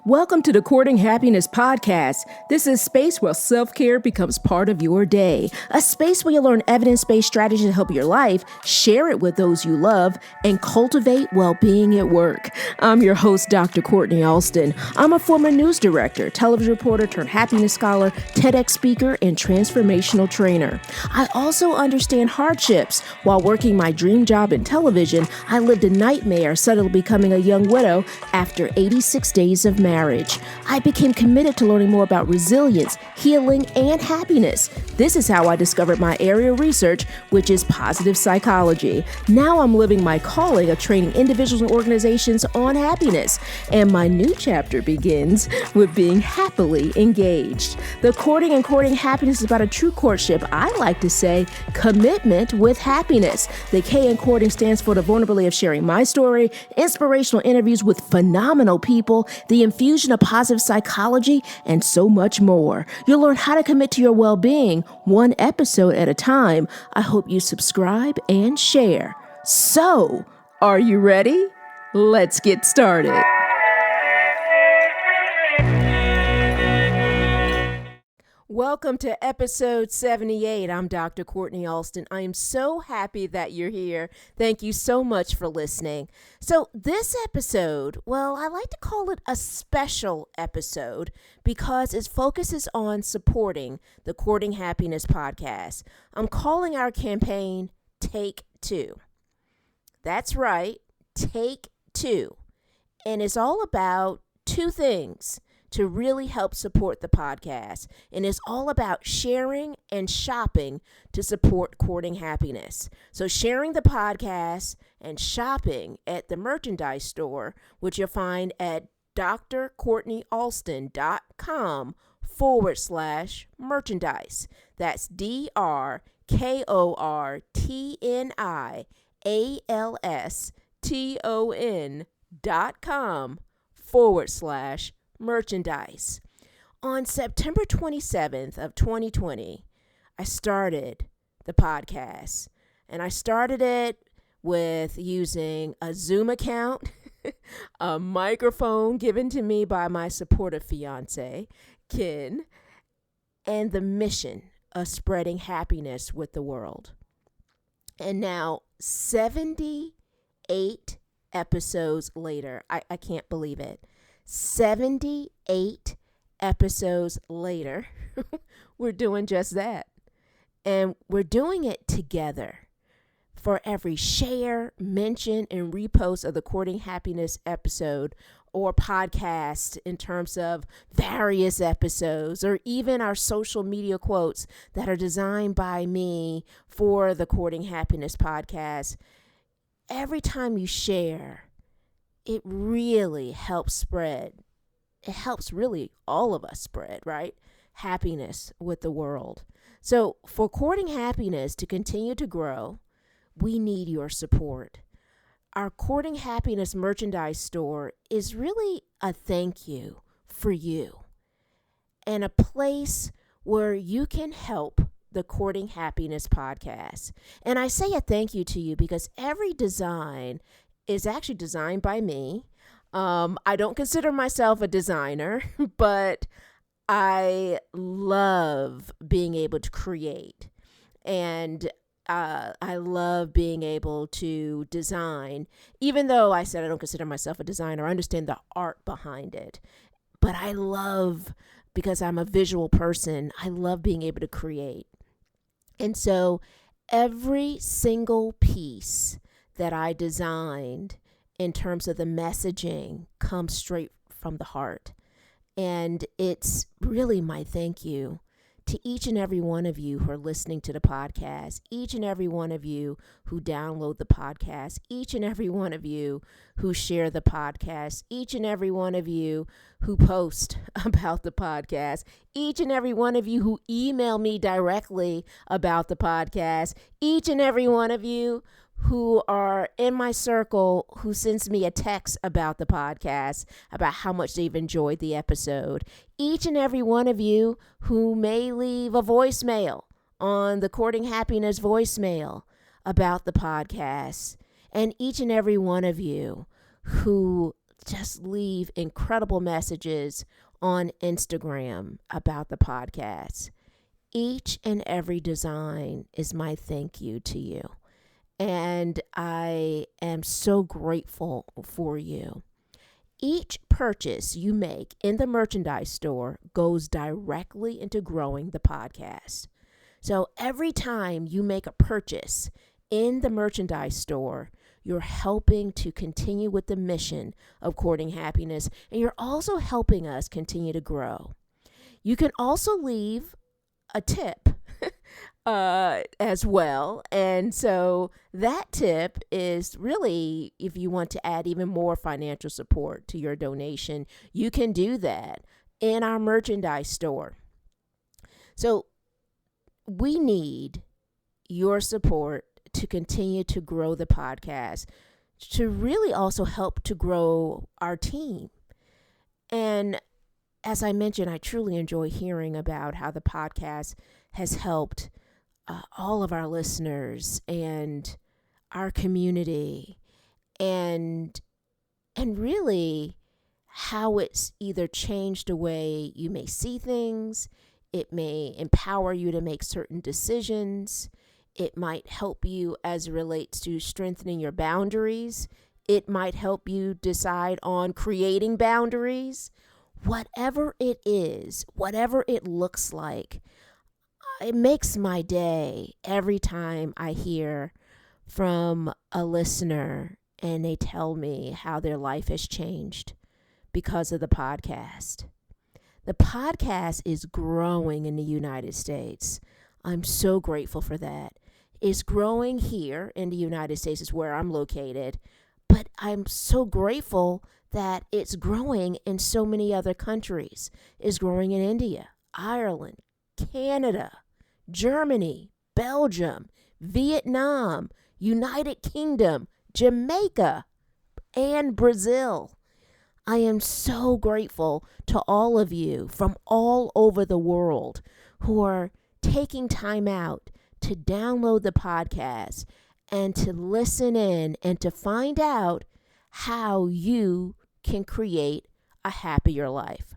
Welcome to the Kourting Happiness podcast. This is a space where self-care becomes part of your day. A space where you learn evidence-based strategies to help your life, share it with those you love, and cultivate well-being at work. I'm your host, Dr. Kourting Alston. I'm a former news director, television reporter turned happiness scholar, TEDx speaker, and transformational trainer. I also understand hardships. While working my dream job in television, I lived a nightmare suddenly becoming a young widow after 86 days of marriage. I became committed to learning more about resilience, healing, and happiness. This is how I discovered my area of research, which is positive psychology. Now I'm living my calling of training individuals and organizations on happiness. And my new chapter begins with being happily engaged. The Kourting and Kourting Happiness is about a true courtship. I like to say commitment with happiness. The K in Kourting stands for the vulnerability of sharing my story, inspirational interviews with phenomenal people, the infusion of positive psychology, and so much more. You'll learn how to commit to your well-being one episode at a time. I hope you subscribe and share. So, are you ready? Let's get started. Welcome to episode 78. I'm Dr. Kourting Alston. I am so happy that you're here. Thank you so much for listening. So this episode, well, I like to call it a special episode because it focuses on supporting the Kourting Happiness podcast. I'm calling our campaign Take Two. That's right, Take Two. And it's all about two things to really help support the podcast. And it's all about sharing and shopping to support Kourting Happiness. So sharing the podcast and shopping at the merchandise store, which you'll find at drkourtneyalston.com/merchandise. That's drkourtneyalston.com/merchandise. On September 27th of 2020, I started the podcast, and I started it with using a Zoom account, a microphone given to me by my supportive fiance, Ken, and the mission of spreading happiness with the world. And now 78 episodes later, I can't believe it. 78 episodes later, we're doing just that. And we're doing it together. For every share, mention, and repost of the Kourting Happiness episode or podcast in terms of various episodes, or even our social media quotes that are designed by me for the Kourting Happiness podcast, every time you share, it really helps spread. It helps really all of us spread, right? Happiness with the world. So for Kourting Happiness to continue to grow, we need your support. Our Kourting Happiness merchandise store is really a thank you for you and a place where you can help the Kourting Happiness podcast. And I say a thank you to you because every design is actually designed by me. I don't consider myself a designer, but I love being able to create. And I love being able to design. Even though I said I don't consider myself a designer, I understand the art behind it. But I love, because I'm a visual person, I love being able to create. And so every single piece that I designed in terms of the messaging comes straight from the heart. And it's really my thank you to each and every one of you who are listening to the podcast, each and every one of you who download the podcast, each and every one of you who share the podcast, each and every one of you who post about the podcast, each and every one of you who email me directly about the podcast, each and every one of you who are in my circle who sends me a text about the podcast, about how much they've enjoyed the episode. Each and every one of you who may leave a voicemail on the Kourting Happiness voicemail about the podcast. And each and every one of you who just leave incredible messages on Instagram about the podcast. Each and every design is my thank you to you. And I am so grateful for you. Each purchase you make in the merchandise store goes directly into growing the podcast. So every time you make a purchase in the merchandise store, you're helping to continue with the mission of Kourting Happiness, and you're also helping us continue to grow. You can also leave a tip as well. And so that tip is really, if you want to add even more financial support to your donation, you can do that in our merchandise store. So we need your support to continue to grow the podcast, to really also help to grow our team. And as I mentioned, I truly enjoy hearing about how the podcast has helped all of our listeners and our community, and really how it's either changed the way you may see things. It may empower you to make certain decisions. It might help you as it relates to strengthening your boundaries. It might help you decide on creating boundaries. Whatever it is, whatever it looks like, it makes my day every time I hear from a listener and they tell me how their life has changed because of the podcast. The podcast is growing in the United States. I'm so grateful for that. It's growing here in the United States, is where I'm located, but I'm so grateful that it's growing in so many other countries. It's growing in India, Ireland, Canada, Germany, Belgium, Vietnam, United Kingdom, Jamaica, and Brazil. I am so grateful to all of you from all over the world who are taking time out to download the podcast and to listen in and to find out how you can create a happier life.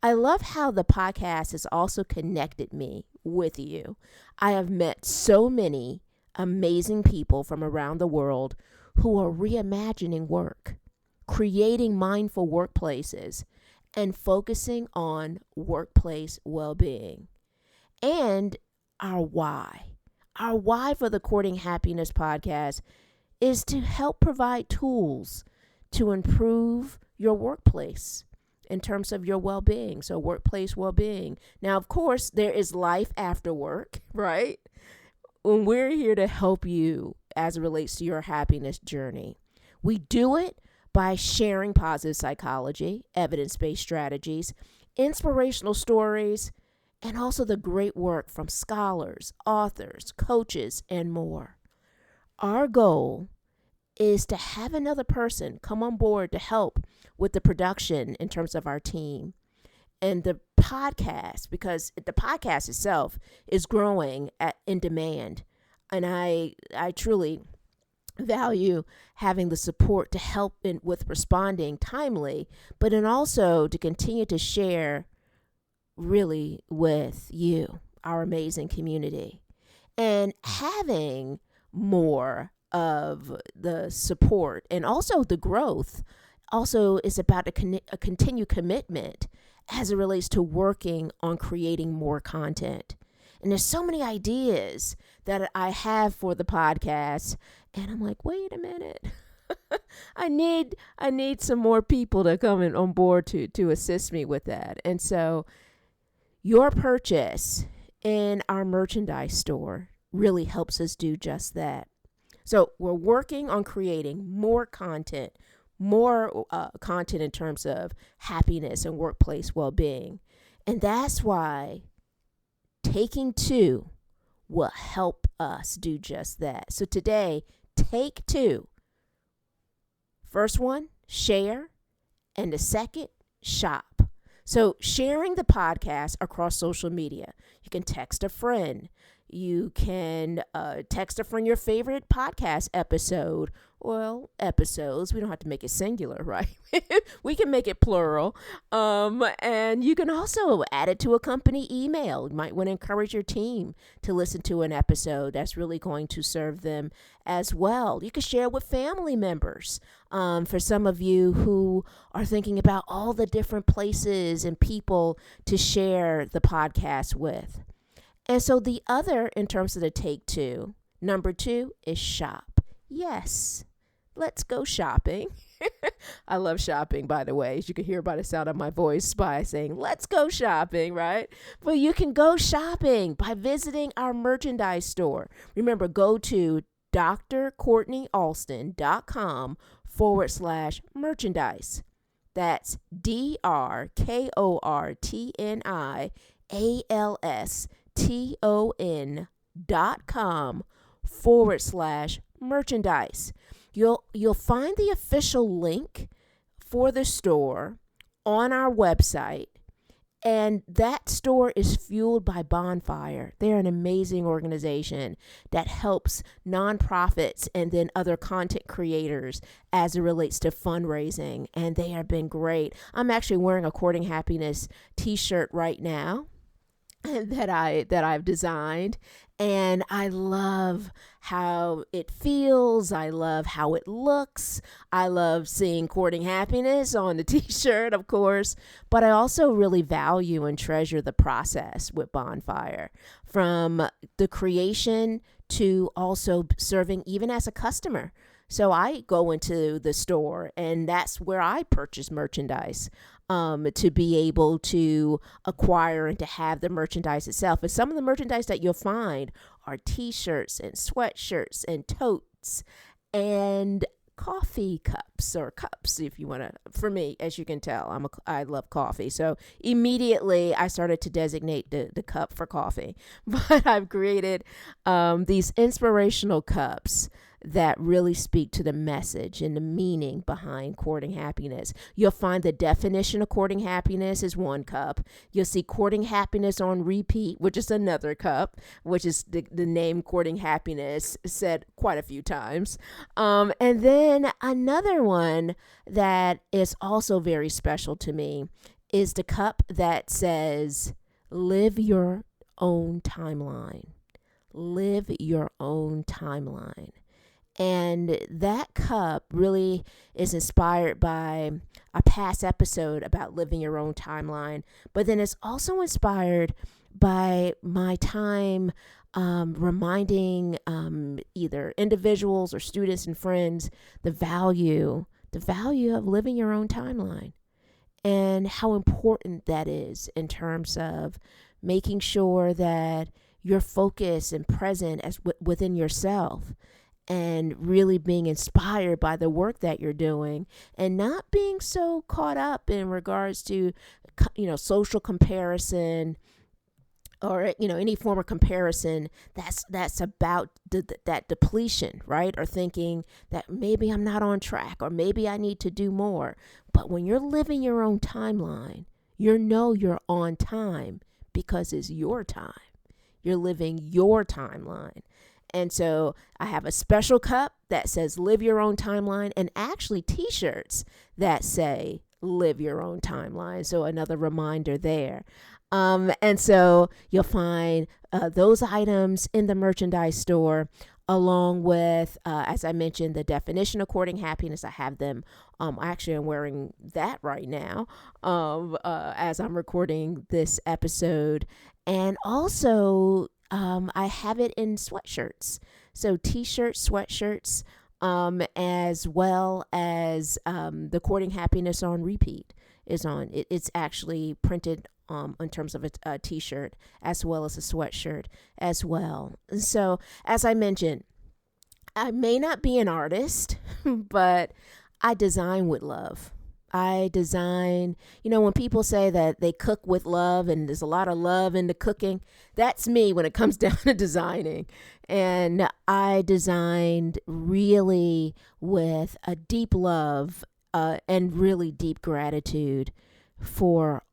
I love how the podcast has also connected me with you. I have met so many amazing people from around the world who are reimagining work, creating mindful workplaces, and focusing on workplace well-being. And our why. Our why for the Kourting Happiness podcast is to help provide tools to improve your workplace in terms of your well-being. So workplace well-being. Now, of course, there is life after work, right? And we're here to help you as it relates to your happiness journey. We do it by sharing positive psychology, evidence-based strategies, inspirational stories, and also the great work from scholars, authors, coaches, and more. Our goal is to have another person come on board to help with the production in terms of our team and the podcast, because the podcast itself is growing in demand. And I truly value having the support to help with responding timely, but then also to continue to share really with you, our amazing community, and having more of the support and also the growth also is about a continued commitment as it relates to working on creating more content. And there's so many ideas that I have for the podcast, and I'm like, wait a minute. I need some more people to come on board to assist me with that. And so your purchase in our merchandise store really helps us do just that. So we're working on creating more content in terms of happiness and workplace well-being. And that's why taking two will help us do just that. So today, take two. First one, share, and the second, shop. So sharing the podcast across social media. You can text a friend. You can text a friend your favorite podcast episode. Well, episodes. We don't have to make it singular, right? We can make it plural. And you can also add it to a company email. You might want to encourage your team to listen to an episode that's really going to serve them as well. You can share with family members. For some of you who are thinking about all the different places and people to share the podcast with. And so the other, in terms of the take two, number 2 is shop. Yes, let's go shopping. I love shopping, by the way, as you can hear by the sound of my voice by saying, let's go shopping, right? But you can go shopping by visiting our merchandise store. Remember, go to drcourtneyalston.com/merchandise. That's drcourtneyalston.com/merchandise. You'll find the official link for the store on our website, and that store is fueled by Bonfire. They're an amazing organization that helps nonprofits and then other content creators as it relates to fundraising, and they have been great. I'm actually wearing a Kourting Happiness t-shirt right now that I've designed, and I love how it feels. I love how it looks. I love seeing Kourting Happiness on the t-shirt, of course, but I also really value and treasure the process with Bonfire, from the creation to also serving even as a customer. So I go into the store, and that's where I purchase merchandise. To be able to acquire and to have the merchandise itself. And some of the merchandise that you'll find are t-shirts and sweatshirts and totes and coffee cups, or cups if you want to. For me, as you can tell, I love coffee. So immediately I started to designate the cup for coffee. But I've created these inspirational cups that really speak to the message and the meaning behind Kourting Happiness. You'll find the definition of Kourting Happiness is one cup. You'll see Kourting Happiness on repeat, which is another cup, which is the name Kourting Happiness said quite a few times. And then another one that is also very special to me is the cup that says, live your own timeline. Live your own timeline. And that cup really is inspired by a past episode about living your own timeline. But then it's also inspired by my time reminding either individuals or students and friends the value of living your own timeline, and how important that is in terms of making sure that you're focused and present as within yourself, and really being inspired by the work that you're doing, and not being so caught up in regards to, social comparison, or, any form of comparison that's about that depletion, right? Or thinking that maybe I'm not on track, or maybe I need to do more. But when you're living your own timeline, you're on time because it's your time. You're living your timeline. And so I have a special cup that says live your own timeline, and actually t-shirts that say live your own timeline. So another reminder there. And so you'll find those items in the merchandise store, along with, as I mentioned, the definition of Kourting Happiness. I have them. Actually, I'm wearing that right now as I'm recording this episode. And also, I have it in sweatshirts. So t-shirts, sweatshirts, as well as the Kourting Happiness on repeat is on. It's actually printed in terms of a t-shirt, as well as a sweatshirt as well. So as I mentioned, I may not be an artist, but I design with love. I design, when people say that they cook with love and there's a lot of love in the cooking, that's me when it comes down to designing. And I designed really with a deep love and really deep gratitude for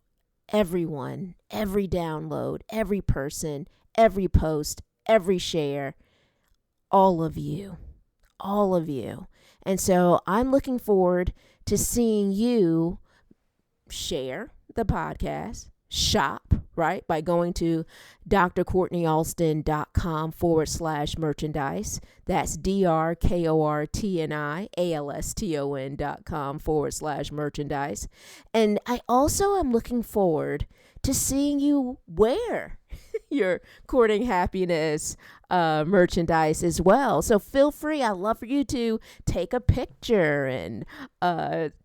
everyone, every download, every person, every post, every share, all of you. All of you. And so I'm looking forward to seeing you share the podcast, shop, right? By going to drcourtneyalston.com/merchandise. That's drkourtneyalston.com/merchandise. And I also am looking forward to seeing you wear your Kourting Happiness merchandise as well. So feel free. I'd love for you to take a picture and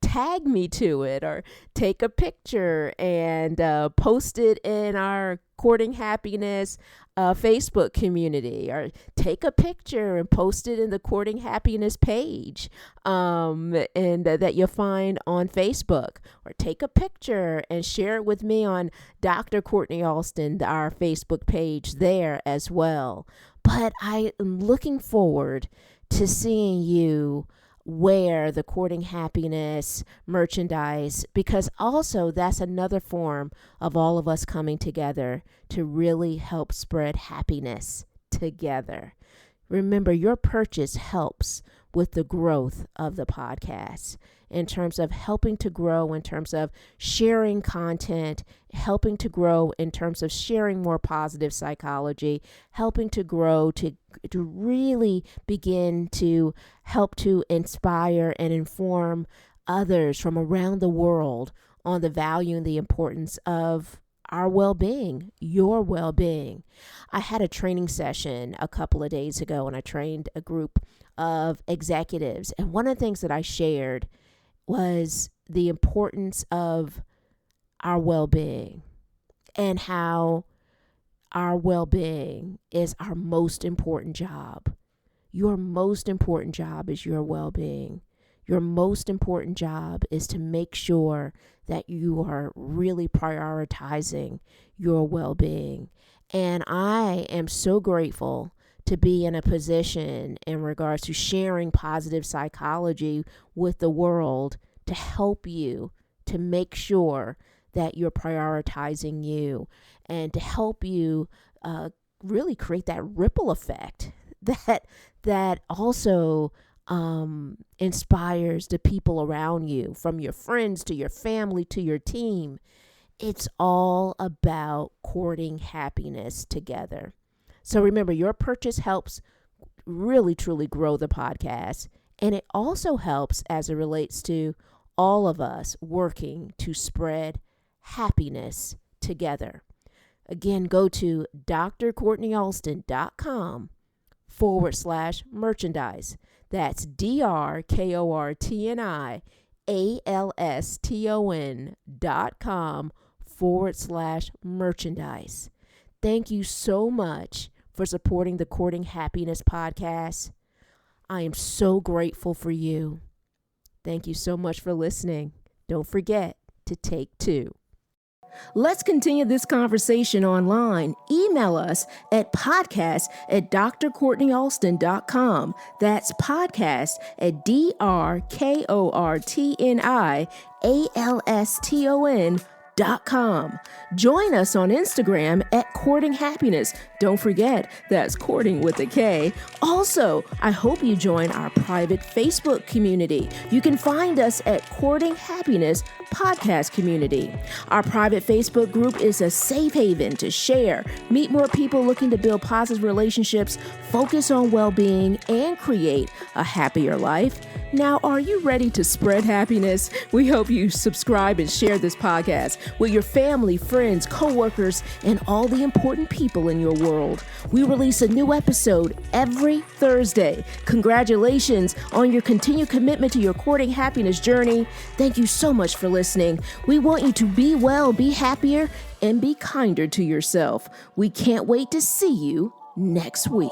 tag me to it, or take a picture and post it in our Kourting Happiness Facebook community, or take a picture and post it in the Kourting Happiness page and that you'll find on Facebook, or take a picture and share it with me on Dr. Kourtney Alston, our Facebook page there as well. But I am looking forward to seeing you wear the Kourting Happiness merchandise, because also that's another form of all of us coming together to really help spread happiness together. Remember, your purchase helps with the growth of the podcast, in terms of helping to grow, in terms of sharing content, helping to grow in terms of sharing more positive psychology, helping to grow to really begin to help to inspire and inform others from around the world on the value and the importance of our well-being, your well-being. I had a training session a couple of days ago, and I trained a group of executives. And one of the things that I shared was the importance of our well-being, and how our well-being is our most important job. Your most important job is your well-being. Your most important job is to make sure that you are really prioritizing your well-being. And I am so grateful to be in a position in regards to sharing positive psychology with the world, to help you to make sure that you're prioritizing you, and to help you really create that ripple effect that also inspires the people around you, from your friends to your family to your team. It's all about courting happiness together. So remember, your purchase helps really, truly grow the podcast. And it also helps as it relates to all of us working to spread happiness together. Again, go to drcourtneyalston.com/merchandise. That's drkourtneyalston.com/merchandise. Thank you so much for supporting the Kourting Happiness podcast. I am so grateful for you. Thank you so much for listening. Don't forget to take 2. Let's continue this conversation online. Email us at podcast@drcourtneyalston.com. That's podcast@drcourtneyalston.com. Join us on Instagram at Kourting Happiness. Don't forget, that's courting with a K. Also, I hope you join our private Facebook community. You can find us at Kourting Happiness Podcast Community. Our private Facebook group is a safe haven to share, meet more people looking to build positive relationships, focus on well-being, and create a happier life. Now, are you ready to spread happiness? We hope you subscribe and share this podcast with your family, friends, coworkers, and all the important people in your world. We release a new episode every Thursday. Congratulations on your continued commitment to your courting happiness journey. Thank you so much for listening. We want you to be well, be happier, and be kinder to yourself. We can't wait to see you next week.